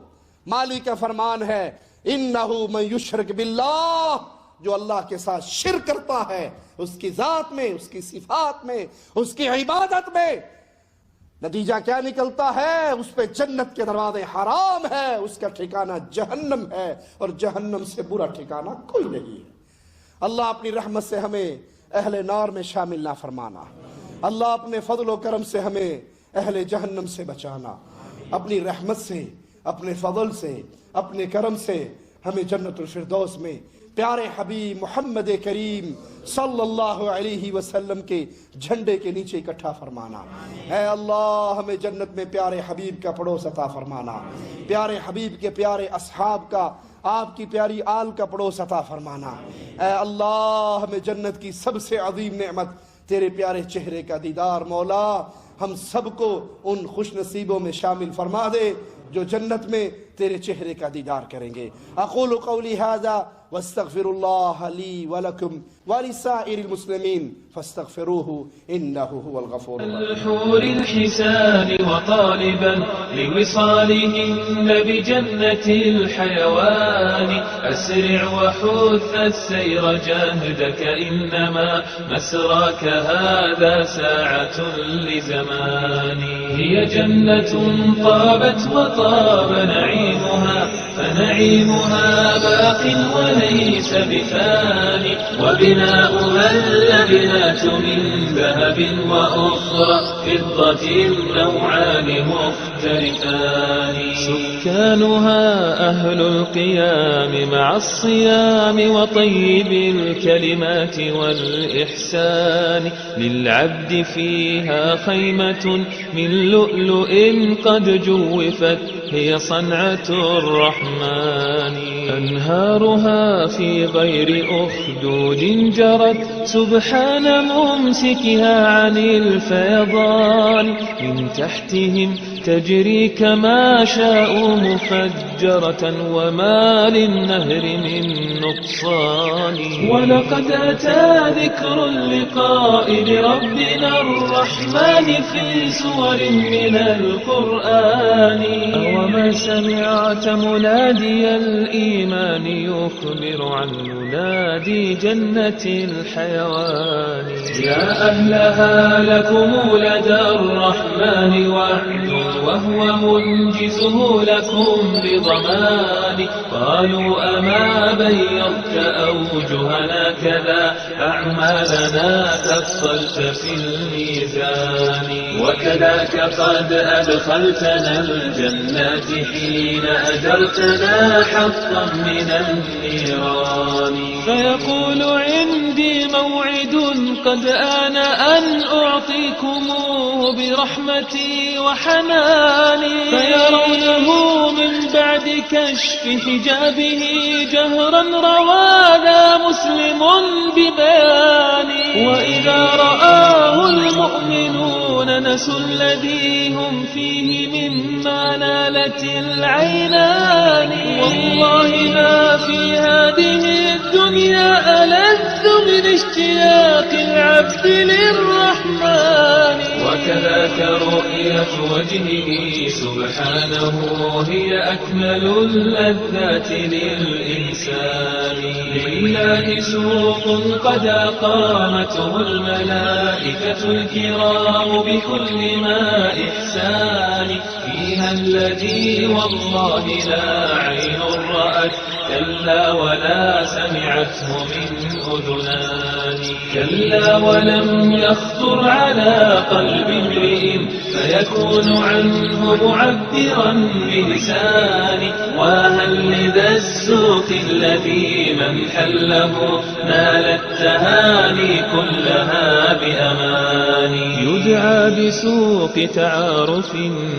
مالک کا فرمان ہے انہو من یشرک باللہ، جو اللہ کے ساتھ شرک کرتا ہے اس کی ذات میں، اس کی صفات میں، اس کی عبادت میں، نتیجہ کیا نکلتا ہے؟ اس پہ جنت کے دروازے حرام ہے، اس کا ٹھکانہ جہنم ہے، اور جہنم سے برا ٹھکانہ کوئی نہیں ہے. اللہ اپنی رحمت سے ہمیں اہل نار میں شامل نہ فرمانا. اللہ اپنے فضل و کرم سے ہمیں اہل جہنم سے بچانا. اپنی رحمت سے، اپنے فضل سے، اپنے کرم سے ہمیں جنت الفردوس میں پیارے حبیب محمد کریم صلی اللہ علیہ وسلم کے جھنڈے کے نیچے اکٹھا فرمانا. اے اللہ ہمیں جنت میں پیارے حبیب کا پڑوس عطا فرمانا، پیارے حبیب کے پیارے اصحاب کا، آپ کی پیاری آل کا پڑوس عطا فرمانا. اے اللہ ہمیں جنت کی سب سے عظیم نعمت تیرے پیارے چہرے کا دیدار مولا ہم سب کو ان خوش نصیبوں میں شامل فرما دے جو جنت میں تیرے چہرے کا دیدار کریں گے. اقول قولی ھذا واستغفر اللہ لی ولکم ولسائر المسلمین فاستغفروه انه هو الغفور الرحیم. الحور الحسان وطالبا لوصالهن بجنة الحيوان أسرع وحث السير جاهدك إنما مسراك هذا ساعة لزمان. هي جنة طابت وطاب نعيمها فنعيمها باق وليس بفان وبناؤها اللبنات من ذهب وأخرى فضة نوعان مختلفان. سكانها أهل القيام مع الصيام وطيب الكلمات والإحسان. للعبد فيها خيمة من لؤلؤ قد جوفت هي صنعة الرحمن. أنهارها في غير أخدود جرت سبحان ممسكها عن الفيضان. من تحتهم تجري كما شاء مفجرة وما للنهر من نقصان. ولقد أتى ذكر اللقاء بربنا الرحمن في سور من القرآن. أوما سمعت منادي الإيمان يخبر عن منادي جنة الحيوان. يا أهلها لكم لدى الرحمن وعد وهو منجزه لكم بضمان. قالوا أما بيضت أوجهنا كذا أعمالنا تفصلت في الميزان. وكذاك قد أدخلتنا الجنات حين أجرتنا حقا من النيران. فيقول عندي موعد قد آن أن أعطيكموه برحمتي وحناني. فيرونه من بعد كشف حجابه جهرا روانا مسلم ببياني. وإذا رآه المؤمنون نسوا الذي هم فيه مما نالت العينان. والله ما في هذه الدنيا ألذ من اشتياق العبد للرحمن. وكذاك رؤية وجهه سبحانه هي أكمل اللذات للإنسان. لله سوق قد أقامته الملائكة الكرام بكل ما إحسان. فيها الذي والله لا عين رأت كلا ولا سمعته من أذنان. كلا ولم يخطر على قلب امرئ فيكون عنه معبرا بلسانه. وهل لذا السوق الذي من حله نال التهاني كلها بأمان. يدعى بسوق تعارف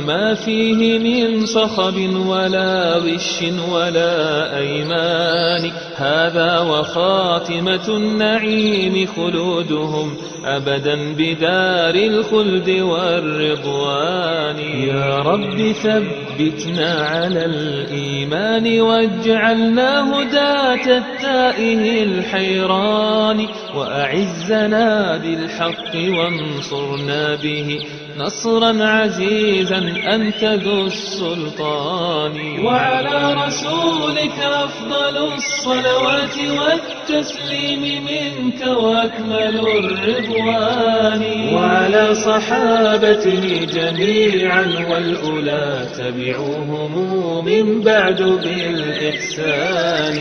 ما فيه من صخب ولا غش ولا أيمان. هذا وخاتمة النعيم خلودهم أبدا بدار الخلد والرضوان. يا رب ثبتنا على الإيمان واجعلنا هداة التائه الحيران. وأعزنا بالحق وانصرنا به نصرا عزيزا أنت ذو السلطان. وعلى رسولك أفضل الصلوات والتسليم منك وأكمل الرضوان. وعلى صحابته جميعا والأولى تبعوهم من بعد بالإحسان.